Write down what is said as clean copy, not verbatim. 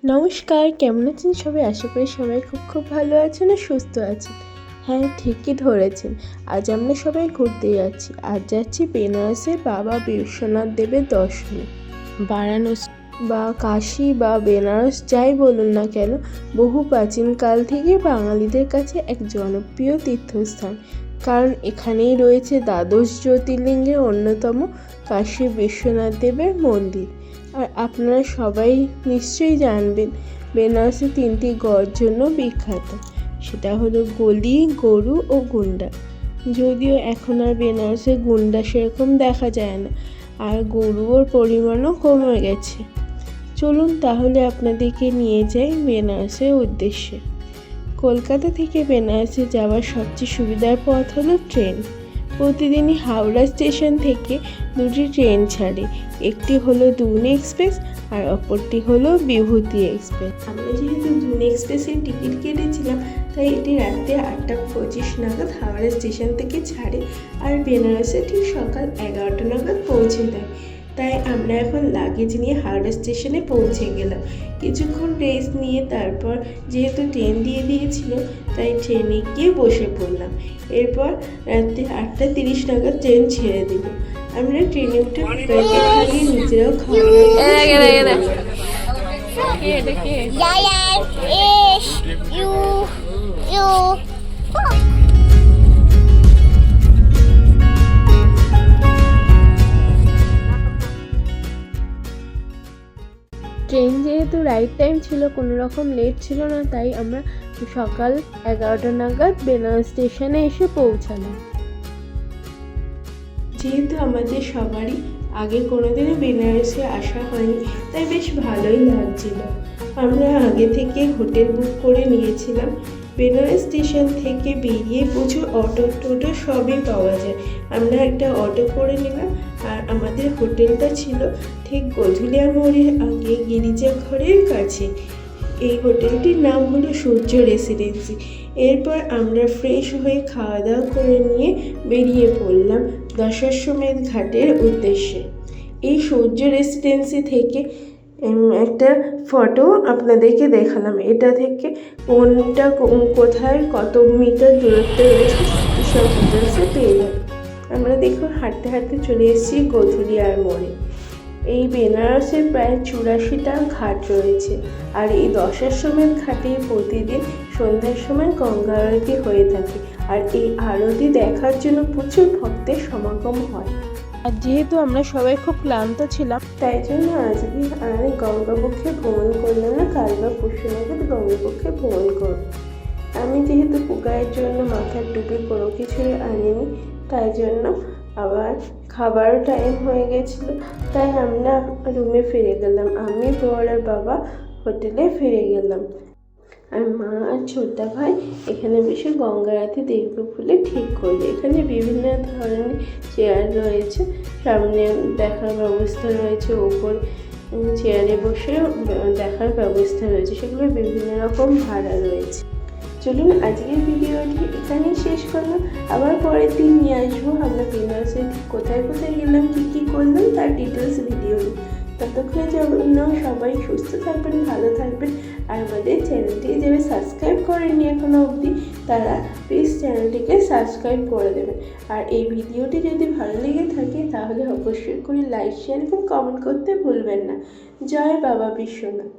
নমস্কার, কেমন আছেন সবাই? আশা করি সবাই খুব ভালো আছেন আর সুস্থ আছেন। হ্যাঁ, ঠিকই ধরেছেন। আজ আমরা সবাই ঘুরতে যাচ্ছি। আজ যাচ্ছি বেনারসের বাবা বিশ্বনাথ দেবের দর্শনে। বারাণসী বা কাশী বা বেনারস যাই বলুন না কেন, বহু প্রাচীনকাল থেকে বাঙালিদের কাছে এক জনপ্রিয় তীর্থস্থান। কারণ এখানেই রয়েছে দ্বাদশ জ্যোতির্লিঙ্গের অন্যতম কাশী বিশ্বনাথ দেবের মন্দির। আর আপনারা সবাই নিশ্চয়ই জানবেন বেনারসে 3টি গড় জন্য বিখ্যাত। সেটা হলো গলি, গরু ও গুন্ডা। যদিও এখন আর বেনারসে গুন্ডা সেরকম দেখা যায় না, আর গরুর পরিমাণও কমে গেছে। চলুন তাহলে আপনাদেরকে নিয়ে যাই বেনারসের উদ্দেশ্যে। কলকাতা থেকে বেনারসে যাওয়ার সবচেয়ে সুবিধার পথ হলো ট্রেন। প্রতিদিনই হাওড়া স্টেশন থেকে 2টি ট্রেন ছাড়ে। একটি হলো দুন এক্সপ্রেস আর অপরটি হলো বিভূতি এক্সপ্রেস। আমরা যেহেতু দুন এক্সপ্রেসের টিকিট কেটেছিলাম, তাই এটি রাত্রে 8:25 নাগাদ হাওড়া স্টেশন থেকে ছাড়ে আর বেনারসে ঠিক সকাল 11টা নাগাদ পৌঁছে দেয়। তাই আমরা এখন লাগেজ নিয়ে হাওড়া স্টেশনে পৌঁছে গেলাম। কিছুক্ষণ রেস্ট নিয়ে তারপর যেহেতু ট্রেন দিয়ে দিয়েছিল, তাই ট্রেনে গিয়ে বসে পড়লাম। এরপর রাত্রে 8:30 নাগাদ ট্রেন ছেড়ে দিল। আমরা ট্রেনে উঠে কুকারকে খাইয়ে নিজেরাও ট্রেন যেহেতু রাইট টাইম ছিল, কোনো রকম লেট ছিল না, তাই আমরা সকাল 11টা নাগাদ বেনারস স্টেশনে এসে পৌঁছালাম। যেহেতু আমাদের সবারই আগে কোনোদিনও বেনারসে আসা হয়নি, তাই বেশ ভালোই লাগছিল। আমরা আগে থেকে হোটেল বুক করে নিয়েছিলাম। বেনারস স্টেশন থেকে বেরিয়ে প্রচুর অটো টোটো সবই পাওয়া যায়। আমরা একটা অটো করে নিলাম, আর আমাদের হোটেলটা ছিল ঠিক গধুলিয়া মোড়ের আগে গিরিজা ঘরের কাছে। এই হোটেলটির নাম হলো সূর্য রেসিডেন্সি। এরপর আমরা ফ্রেশ হয়ে খাওয়া দাওয়া করে নিয়ে বেরিয়ে পড়লাম দশাশ্বমেধ ঘাটের উদ্দেশ্যে। এই সূর্য রেসিডেন্সি থেকে একটা ফটো আপনাদেরকে দেখালাম। এটা থেকে কোনটা কোথায় কত মিটার দূরত্বে রয়েছে সব ডিটেলসে পেয়ে যাবে। আমরা দেখুন হাঁটতে হাঁটতে চলে এসেছি গধুলিয়ার মোড়ে। এই বেনারসের প্রায় 84টা ঘাট রয়েছে, আর এই দশাশ্বমেধ ঘাটে প্রতিদিন সন্ধ্যার সময় গঙ্গা আরতি হয়ে থাকে, আর এই আরতি দেখার জন্য প্রচুর ভক্তের সমাগম হয়। আর যেহেতু আমরা সবাই খুব ক্লান্ত ছিলাম, তাই জন্য আজকে আমি গঙ্গাবক্ষে ভ্রমণ করলাম না, কাল বা পরশু নাগাদ গঙ্গাবক্ষে ভ্রমণ করব। আমি যেহেতু কুকারের জন্য মাথার টুপি কোনো কিছুই আনিনি, তাই জন্য আবার খাবার টাইম হয়ে গেছিল, তাই আমরা রুমে ফিরে গেলাম। আমি, বর আর বাবা হোটেলে ফিরে গেলাম, আর মা আর ছোটা ভাই এখানে বসে গঙ্গা আরতি দেখবে বলে ঠিক করলো। এখানে বিভিন্ন ধরনের চেয়ার রয়েছে, সামনে দেখার ব্যবস্থা রয়েছে, ওপর চেয়ারে বসে দেখার ব্যবস্থা রয়েছে, সেগুলো বিভিন্ন রকম ভাড়া রয়েছে। চলুন আজকের ভিডিওটি এখানেই শেষ করলাম। আবার পরের দিন নিয়ে আসবো আমরা বেনারসে কোথায় কোথায় গেলাম, কী করলাম তার ডিটেলস ভিডিও। ততক্ষণে জন্য সবাই সুস্থ থাকবেন, ভালো থাকবেন, আর আমাদের চ্যানেলটি যারা সাবস্ক্রাইব করেননি এখনো অবধি, তারা প্লিজ চ্যানেলটিকে সাবস্ক্রাইব করে দেবেন। আর এই ভিডিওটি যদি ভালো লেগে থাকে তাহলে অবশ্যই করে লাইক, শেয়ার এবং কমেন্ট করতে ভুলবেন না। জয় বাবা বিশ্বনাথ।